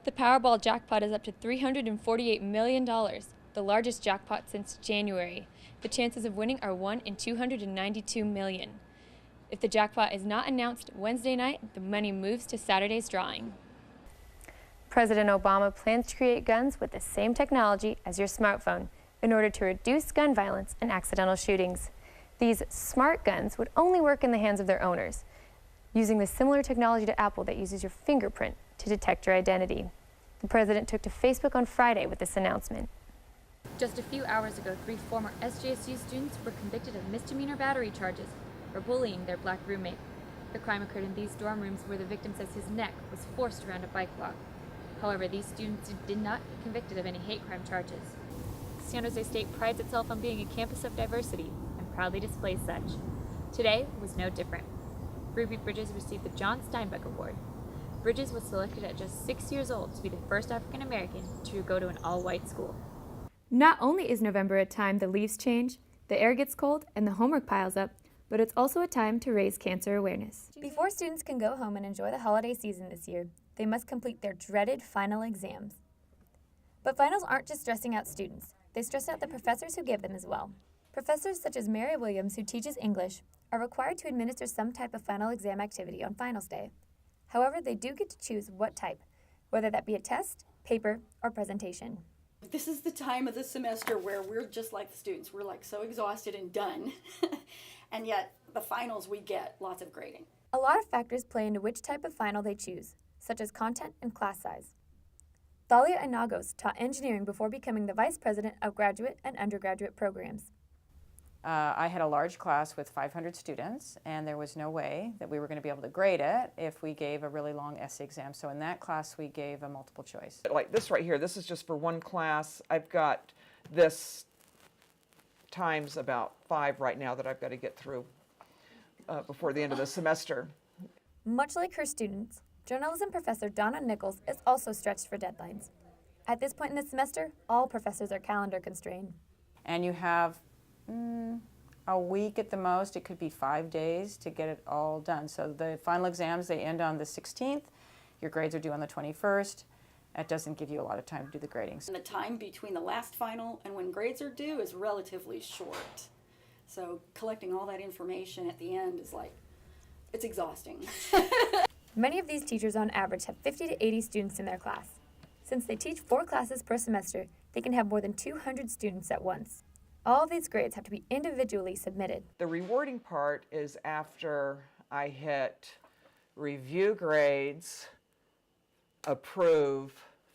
The Powerball jackpot is up to $348 million, the largest jackpot since January. The chances of winning are 1 in 292 million. If the jackpot is not announced Wednesday night, the money moves to Saturday's drawing. President Obama plans to create guns with the same technology as your smartphone in order to reduce gun violence and accidental shootings. These smart guns would only work in the hands of their owners, using the similar technology to Apple that uses your fingerprint to detect your identity. The president took to Facebook on Friday with this announcement. Just a few hours ago, 3 former SJSU students were convicted of misdemeanor battery charges for bullying their black roommate. The crime occurred in these dorm rooms where the victim says his neck was forced around a bike lock. However, these students did not get convicted of any hate crime charges. San Jose State prides itself on being a campus of diversity and proudly displays such. Today was no different. Ruby Bridges received the John Steinbeck Award. Bridges was selected at just 6 years old to be the first African American to go to an all-white school. Not only is November a time the leaves change, the air gets cold, and the homework piles up, but it's also a time to raise cancer awareness. Before students can go home and enjoy the holiday season this year, they must complete their dreaded final exams. But finals aren't just stressing out students. They stress out the professors who give them as well. Professors such as Mary Williams, who teaches English, are required to administer some type of final exam activity on finals day. However, they do get to choose what type, whether that be a test, paper, or presentation. This is the time of the semester where we're just like the students. We're like so exhausted and done. And yet, the finals, we get lots of grading. A lot of factors play into which type of final they choose, such as content and class size. Thalia Inagos taught engineering before becoming the vice president of graduate and undergraduate programs. I had a large class with 500 students, and there was no way that we were going to be able to grade it if we gave a really long essay exam. So in that class, we gave a multiple choice. Like this right here, this is just for one class. I've got this times about 5 right now that I've got to get through before the end of the semester. Much like her students, journalism professor Donna Nichols is also stretched for deadlines. At this point in the semester, all professors are calendar constrained. And you have a week at the most. It could be 5 days to get it all done. So the final exams, they end on the 16th. Your grades are due on the 21st. That doesn't give you a lot of time to do the gradings. And the time between the last final and when grades are due is relatively short. So collecting all that information at the end is like, it's exhausting. Many of these teachers on average have 50 to 80 students in their class. Since they teach 4 classes per semester, they can have more than 200 students at once. All of these grades have to be individually submitted. The rewarding part is after I hit review grades, approve,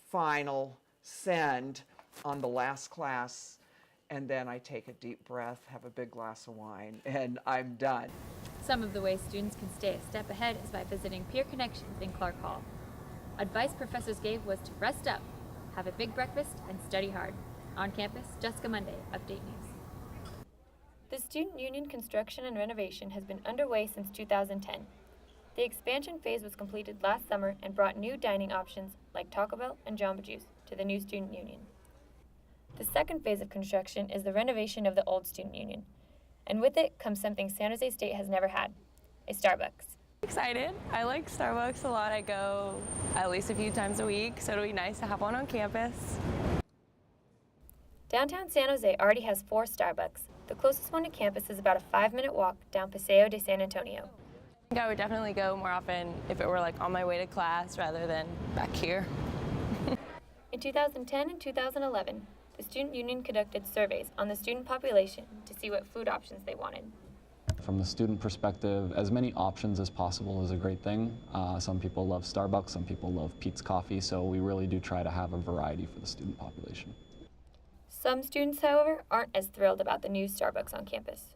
final, send on the last class, and then I take a deep breath, have a big glass of wine, and I'm done. Some of the ways students can stay a step ahead is by visiting Peer Connections in Clark Hall. Advice professors gave was to rest up, have a big breakfast, and study hard. On campus, Jessica Munday, Update News. The Student Union construction and renovation has been underway since 2010. The expansion phase was completed last summer and brought new dining options like Taco Bell and Jamba Juice to the new Student Union. The second phase of construction is the renovation of the old Student Union. And with it comes something San Jose State has never had, a Starbucks. Excited. I like Starbucks a lot. I go at least a few times a week, so it'll be nice to have one on campus. Downtown San Jose already has 4 Starbucks. The closest one to campus is about a 5-minute walk down Paseo de San Antonio. I think I would definitely go more often if it were like on my way to class rather than back here. In 2010 and 2011, the Student Union conducted surveys on the student population to see what food options they wanted. From the student perspective, as many options as possible is a great thing. Some people love Starbucks, some people love Pete's Coffee, so we really do try to have a variety for the student population. Some students, however, aren't as thrilled about the new Starbucks on campus.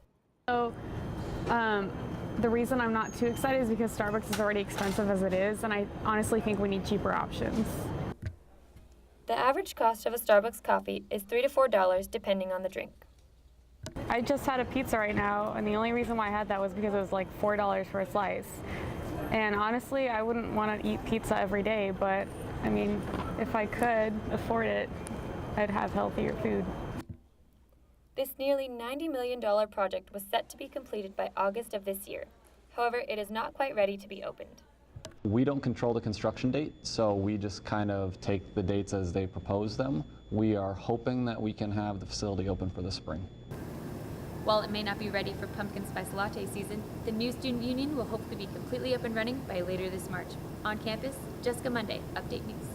So, the reason I'm not too excited is because Starbucks is already expensive as it is, and I honestly think we need cheaper options. The average cost of a Starbucks coffee is $3 to $4 depending on the drink. I just had a pizza right now, and the only reason why I had that was because it was like $4 for a slice. And honestly, I wouldn't want to eat pizza every day, but I mean, if I could afford it, I'd have healthier food. This nearly $90 million project was set to be completed by August of this year. However, it is not quite ready to be opened. We don't control the construction date, so we just kind of take the dates as they propose them. We are hoping that we can have the facility open for the spring. While it may not be ready for pumpkin spice latte season, the new student union will hopefully be completely up and running by later this March. On campus, Jessica Munday, Update News.